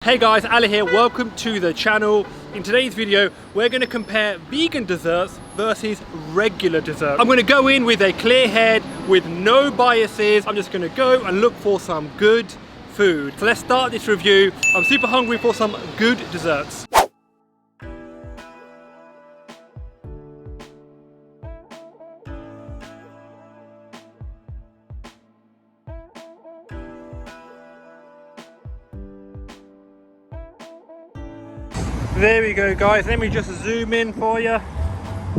Hey guys, Ali here, welcome to the channel. In today's video, we're going to compare vegan desserts versus regular desserts. I'm going to go in with a clear head, with no biases. I'm just going to go and look for some good food. So let's start this review. I'm super hungry for some good desserts. There we go guys, let me just zoom in for you.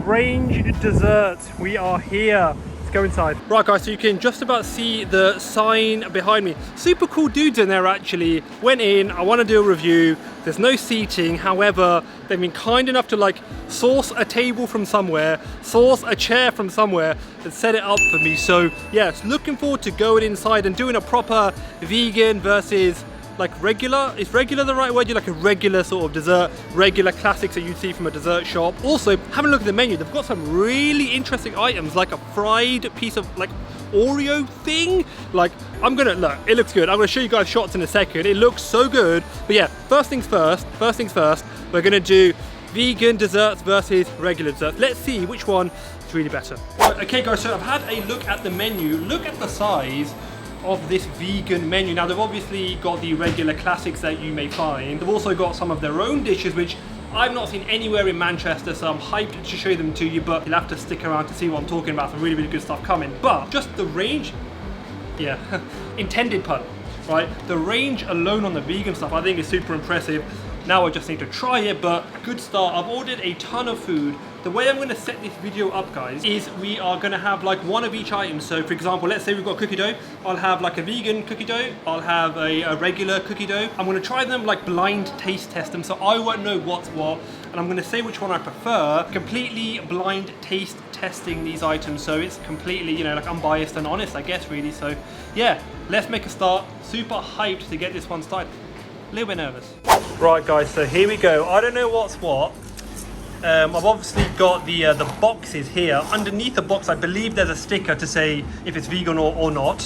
Range desserts, we are here. Let's go inside. Right guys, so you can just about see the sign behind me. Super cool dudes in there actually. Went in, I want to do a review. There's no seating, however, they've been kind enough to like source a table from somewhere, source a chair from somewhere and set it up for me. So yes, looking forward to going inside and doing a proper vegan versus like regular. Is regular the right word? You're like a regular sort of dessert, regular classics that you'd see from a dessert shop. Also, having a look at the menu, they've got some really interesting items, like a fried piece of like Oreo thing. Like, I'm gonna, look, it looks good. I'm gonna show you guys shots in a second. It looks so good. But yeah, first things first, we're gonna do vegan desserts versus regular desserts. Let's see which one is really better. Right, okay guys, so I've had a look at the menu. Look at the size of this vegan menu. Now they've obviously got the regular classics that you may find. They've also got some of their own dishes which I've not seen anywhere in Manchester, so I'm hyped to show them to you, but you'll have to stick around to see what I'm talking about. Some really good stuff coming. But just the range, yeah, intended pun, right? The range alone on the vegan stuff I think is super impressive. Now I just need to try it, but good start. I've ordered a ton of food. The way I'm going to set this video up, guys, is we are going to have like one of each item. So for example, let's say we've got cookie dough. I'll have like a vegan cookie dough. I'll have a regular cookie dough. I'm going to try them, like blind taste test them, so I won't know what's what. And I'm going to say which one I prefer. Completely blind taste testing these items. So it's completely, you know, like unbiased and honest, I guess, really. So yeah, let's make a start. Super hyped to get this one started. A little bit nervous. Right guys, so here we go. I don't know what's what. I've obviously got the boxes here. Underneath the box, I believe there's a sticker to say if it's vegan or not.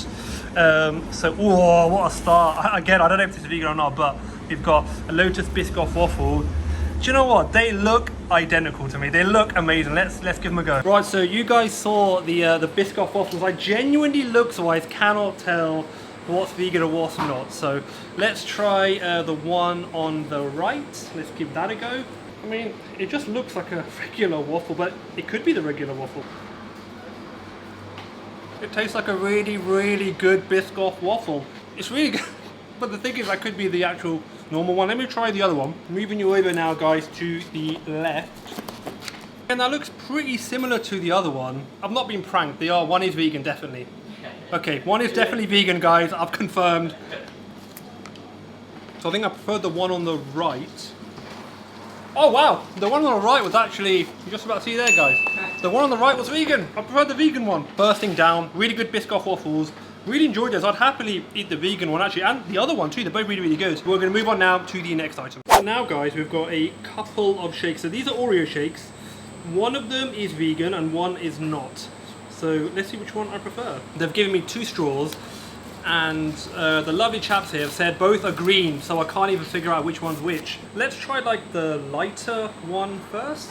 So, whoa, what a start. Again, I don't know if it's vegan or not, but we've got a Lotus Biscuit Waffle. Do you know what? They look identical to me. They look amazing. Let's give them a go. Right, so you guys saw the Biscuit Waffles. I genuinely looks-wise cannot tell what's vegan or what's not. So let's try the one on the right. Let's give that a go. I mean, it just looks like a regular waffle, but it could be the regular waffle. It tastes like a really good Biscuit Waffle. It's really good, but the thing is, that could be the actual normal one. Let me try the other one. Moving you over now, guys, to the left. And that looks pretty similar to the other one. I've not been pranked. One is vegan, definitely. Okay, one is definitely vegan, guys. I've confirmed. So I think I prefer the one on the right. Oh wow, the one on the right was actually, you're just about to see there guys. The one on the right was vegan. I prefer the vegan one. Bursting down, really good Biscuit Waffles. Really enjoyed this. I'd happily eat the vegan one actually, and the other one too. They're both really good. We're gonna move on now to the next item. So now guys, we've got a couple of shakes. So these are Oreo shakes. One of them is vegan and one is not. So let's see which one I prefer. They've given me 2 straws. And the lovely chaps here have said both are green, so I can't even figure out which one's which. Let's try like the lighter one first.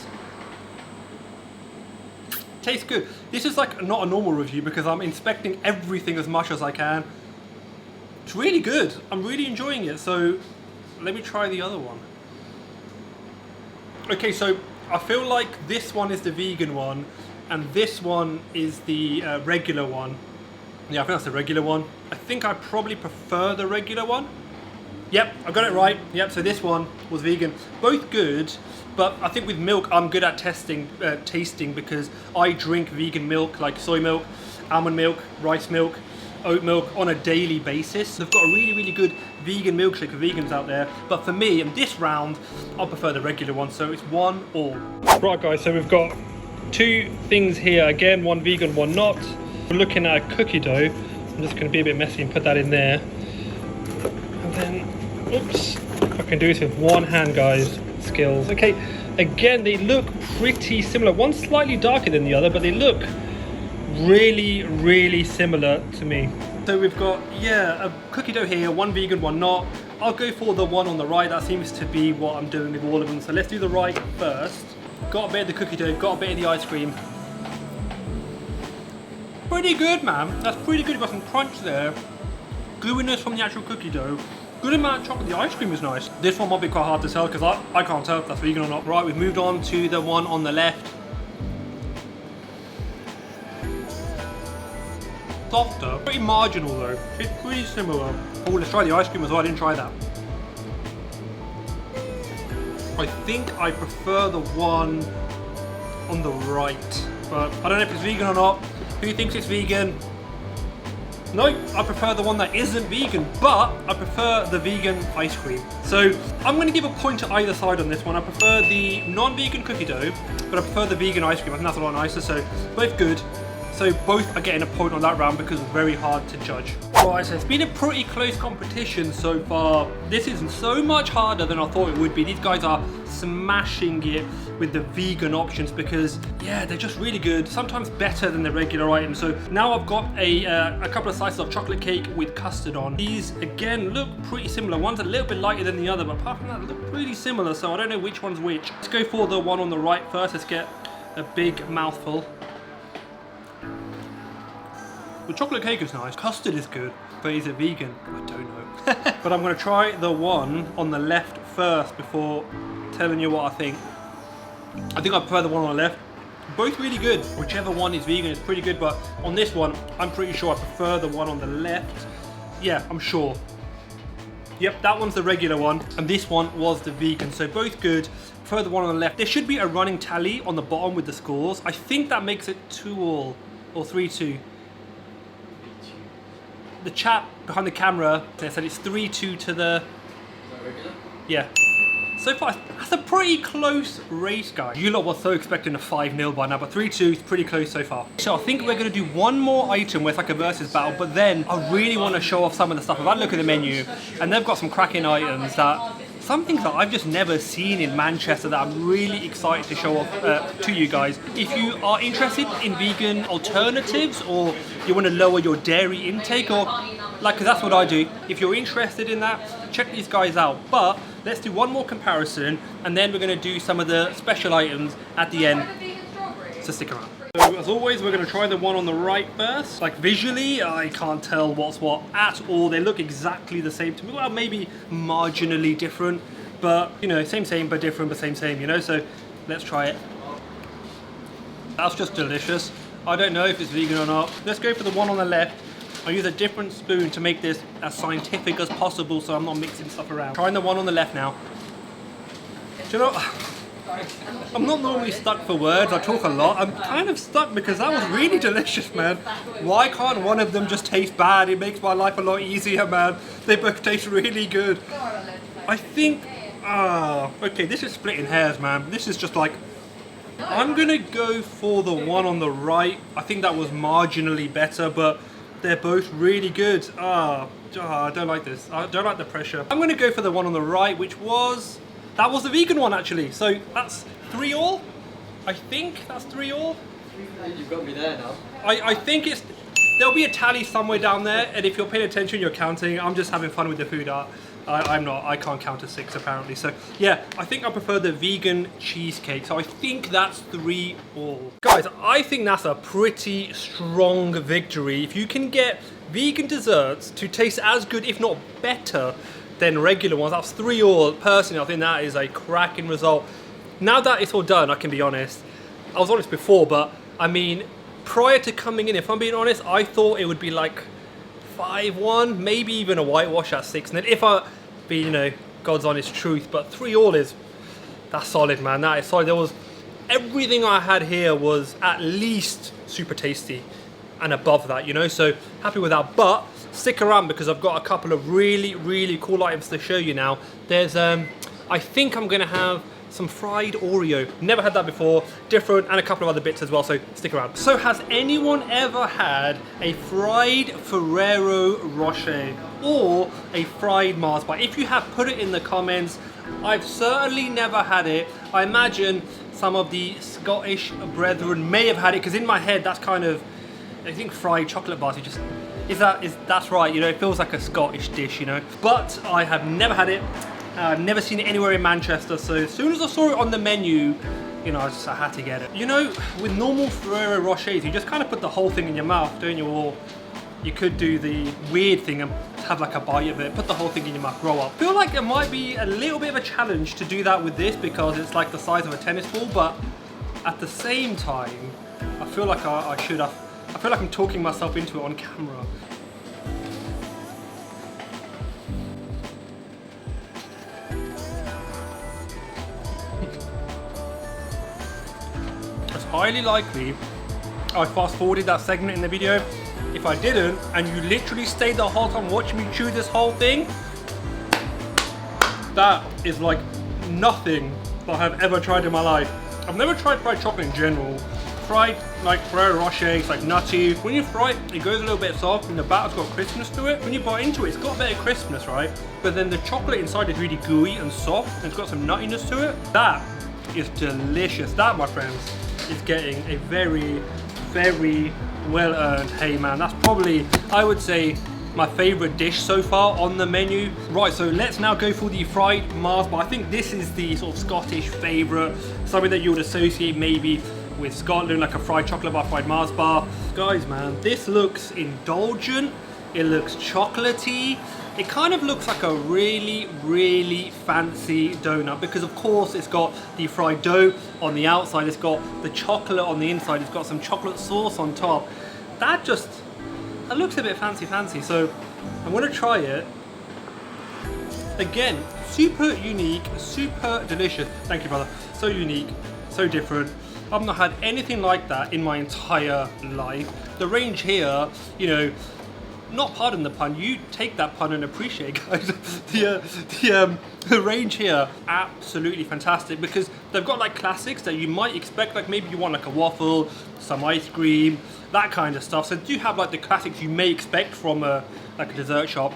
Tastes good. This is like not a normal review because I'm inspecting everything as much as I can. It's really good. I'm really enjoying it. So let me try the other one. Okay, so I feel like this one is the vegan one and this one is the regular one. Yeah, I think that's the regular one. I think I probably prefer the regular one. Yep, I got it right. Yep, so this one was vegan. Both good, but I think with milk, I'm good at tasting because I drink vegan milk, like soy milk, almond milk, rice milk, oat milk on a daily basis. They've got a really good vegan milkshake for vegans out there. But for me, in this round, I prefer the regular one, so it's 1-1. Right guys, so we've got 2 things here. Again, one vegan, one not. We're looking at a cookie dough. I'm just going to be a bit messy and put that in there. And then, oops, I can do this with one hand, guys. Skills. Okay, again, they look pretty similar. One's slightly darker than the other, but they look really similar to me. So we've got, yeah, a cookie dough here, one vegan, one not. I'll go for the one on the right. That seems to be what I'm doing with all of them. So let's do the right first. Got a bit of the cookie dough, got a bit of the ice cream. Pretty good, man. That's pretty good. Got some crunch there. Gooiness from the actual cookie dough. Good amount of chocolate. The ice cream is nice. This one might be quite hard to tell because I can't tell if that's vegan or not. Right, we've moved on to the one on the left. Softer, pretty marginal though. It's pretty similar. Oh, let's try the ice cream as well. I didn't try that. I think I prefer the one on the right, but I don't know if it's vegan or not. Who thinks it's vegan? No, I prefer the one that isn't vegan, but I prefer the vegan ice cream. So I'm going to give a point to either side on this one. I prefer the non-vegan cookie dough, but I prefer the vegan ice cream. I think that's a lot nicer, so both good. So both are getting a point on that round because it's very hard to judge. Right, so it's been a pretty close competition so far. This is so much harder than I thought it would be. These guys are smashing it with the vegan options because, yeah, they're just really good. Sometimes better than the regular items. So now I've got a couple of slices of chocolate cake with custard on. These, again, look pretty similar. One's a little bit lighter than the other, but apart from that, they look pretty similar. So I don't know which one's which. Let's go for the one on the right first. Let's get a big mouthful. The chocolate cake is nice, custard is good, but is it vegan? I don't know. But I'm going to try the one on the left first before telling you what I think. I think I prefer the one on the left. Both really good. Whichever one is vegan is pretty good, but on this one, I'm pretty sure I prefer the one on the left. Yeah, I'm sure. Yep, that one's the regular one, and this one was the vegan, so both good. Prefer the one on the left. There should be a running tally on the bottom with the scores. I think that makes it 2-2 or 3-2. The chap behind the camera said it's 3-2 to the... Is that regular? Yeah. So far, that's a pretty close race, guys. You lot were so expecting a 5-0 by now, but 3-2 is pretty close so far. So I think we're going to do one more item where it's like a versus battle, but then I really want to show off some of the stuff. I've had a look at the menu, and they've got some cracking items that... Some things that I've just never seen in Manchester that I'm really excited to show off to you guys. If you are interested in vegan alternatives or you want to lower your dairy intake, or like, cause that's what I do. If you're interested in that, check these guys out. But let's do one more comparison and then we're going to do some of the special items at the end. So stick around. So as always, we're going to try the one on the right first. Like visually, I can't tell what's what at all. They look exactly the same to me. Well, maybe marginally different, but you know, same, but different, but same, you know? So let's try it. That's just delicious. I don't know if it's vegan or not. Let's go for the one on the left. I use a different spoon to make this as scientific as possible so I'm not mixing stuff around. Trying the one on the left now. Do you know, I'm not normally stuck for words, I talk a lot. I'm kind of stuck because that was really delicious, man. Why can't one of them just taste bad? It makes my life a lot easier, man. They both taste really good. I think, okay, this is splitting hairs, man. This is just like, I'm gonna go for the one on the right. I think that was marginally better, but they're both really good. I don't like this. I don't like the pressure. I'm gonna go for the one on the right, which was... That was the vegan one, actually. So that's 3-3. I think that's 3-3. You've got me there now. I think it's... There'll be a tally somewhere down there, and if you're paying attention, you're counting. I'm just having fun with the food art. I'm not. I can't count to 6, apparently. So, yeah, I think I prefer the vegan cheesecake. So I think that's 3-3. Guys, I think that's a pretty strong victory. If you can get vegan desserts to taste as good, if not better, than regular ones, that's 3-3. Personally, I think that is a cracking result. Now that it's all done, I can be honest. I was honest before, but I mean, prior to coming in, if I'm being honest, I thought it would be like 5-1, maybe even a whitewash at 6. And then if I be, you know, God's honest truth, but 3-3 is, that's solid, man. That is solid. There was, everything I had here was at least super tasty and above that, you know, so happy with that. But stick around because I've got a couple of really cool items to show you now. There's, I think I'm gonna have some fried Oreo. Never had that before, different, and a couple of other bits as well, so stick around. So has anyone ever had a fried Ferrero Rocher or a fried Mars bar? If you have, put it in the comments. I've certainly never had it. I imagine some of the Scottish brethren may have had it, because in my head that's kind of, I think fried chocolate bars, that's right, you know, it feels like a Scottish dish, you know. But I have never had it. I've never seen it anywhere in Manchester, so as soon as I saw it on the menu, you know, I had to get it. You know, with normal Ferrero Rochers, you just kind of put the whole thing in your mouth, don't you? Or you could do the weird thing and have like a bite of it, put the whole thing in your mouth, grow up. I feel like it might be a little bit of a challenge to do that with this because it's like the size of a tennis ball, but at the same time, I feel like I feel like I'm talking myself into it on camera. It's highly likely I fast forwarded that segment in the video. If I didn't, and you literally stayed the whole time watching me chew this whole thing, that is like nothing that I have ever tried in my life. I've never tried fried chocolate in general. Fried like Ferrero Rocher, it's like nutty. When you fry it, it goes a little bit soft and the batter's got crispness to it. When you bite into it, it's got a bit of crispness, right? But then the chocolate inside is really gooey and soft and it's got some nuttiness to it. That is delicious. That, my friends, is getting a very, very well earned hey man. That's probably, I would say, my favorite dish so far on the menu. Right, so let's now go for the fried Mars bar. I think this is the sort of Scottish favorite, something that you would associate maybe with Scotland, like a fried chocolate bar, fried Mars bar. Guys, man, this looks indulgent. It looks chocolatey. It kind of looks like a really, really fancy donut because of course it's got the fried dough on the outside, it's got the chocolate on the inside, it's got some chocolate sauce on top. That looks a bit fancy, so I'm gonna try it. Again, super unique, super delicious. Thank you, brother. So unique, so different. I've not had anything like that in my entire life. The range here, you know, not pardon the pun, you take that pun and appreciate, guys. The range here, absolutely fantastic because they've got like classics that you might expect, like maybe you want like a waffle, some ice cream, that kind of stuff. So they do have like the classics you may expect from like a dessert shop.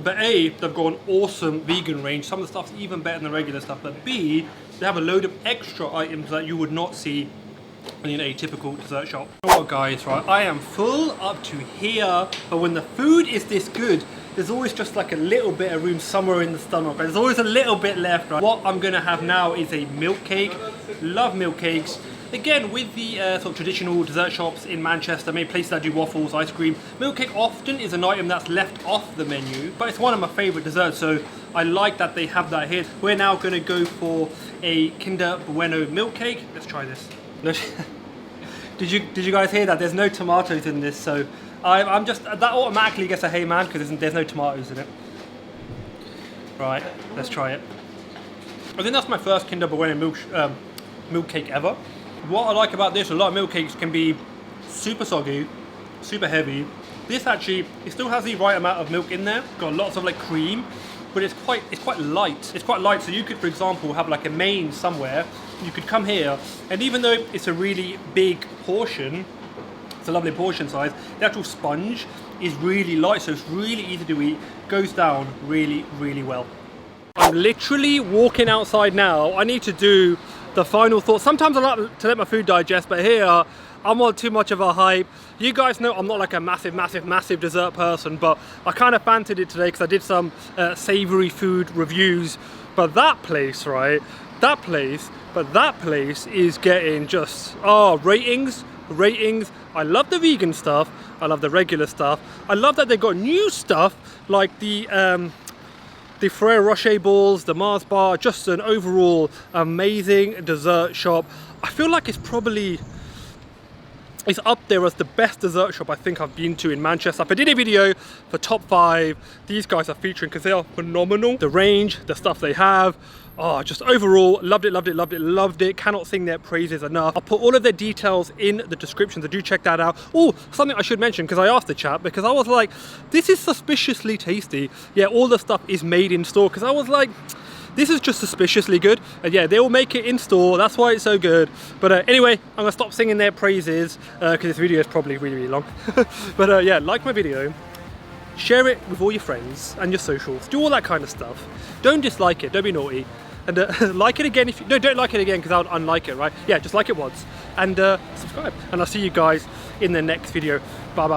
But A, they've got an awesome vegan range. Some of the stuff's even better than the regular stuff. But B, they have a load of extra items that you would not see in a typical dessert shop. Oh guys, right, I am full up to here, but when the food is this good, there's always just like a little bit of room somewhere in the stomach. There's always a little bit left, right? What I'm gonna have now is a milk cake. Love milk cakes. Again, with the sort of traditional dessert shops in Manchester, maybe places that do waffles, ice cream, milk cake often is an item that's left off the menu, but it's one of my favorite desserts, so I like that they have that here. We're now gonna go for a Kinder Bueno milk cake. Let's try this. Did you guys hear that? There's no tomatoes in this, so I'm just, that automatically gets a hey man because there's no tomatoes in it. Right, let's try it. I think that's my first Kinder Bueno milk cake ever. What I like about this, a lot of milk cakes can be super soggy, super heavy. This actually, it still has the right amount of milk in there. Got lots of like cream, but it's quite light. It's quite light, so you could, for example, have like a main somewhere. You could come here, and even though it's a really big portion, it's a lovely portion size, the actual sponge is really light, so it's really easy to eat. Goes down really, really well. I'm literally walking outside now. I need to do the final thought. Sometimes I like to let my food digest, but here I'm on too much of a hype. You guys know I'm not like a massive dessert person, but I kind of fancied it today because I did some savory food reviews. But that place, right? That place is getting just, ratings. I love the vegan stuff. I love the regular stuff. I love that they got new stuff like the Ferrero Rocher balls, the Mars bar, just an overall amazing dessert shop. I feel like it's up there as the best dessert shop I think I've been to in Manchester. If I did a video for top 5, these guys are featuring because they are phenomenal. The range, the stuff they have, just overall, loved it. Cannot sing their praises enough. I'll put all of their details in the description, so do check that out. Oh, something I should mention, because I asked the chat, because I was like, this is suspiciously tasty. Yeah, all the stuff is made in store, because I was like, this is just suspiciously good. And yeah, they will make it in store, that's why it's so good. But anyway, I'm gonna stop singing their praises, because this video is probably really, really long. But yeah, like my video, share it with all your friends and your socials, do all that kind of stuff. Don't dislike it, don't be naughty. And like it again if you, no, don't like it again because I'll unlike it, right? Yeah, just like it once. And subscribe. And I'll see you guys in the next video. Bye.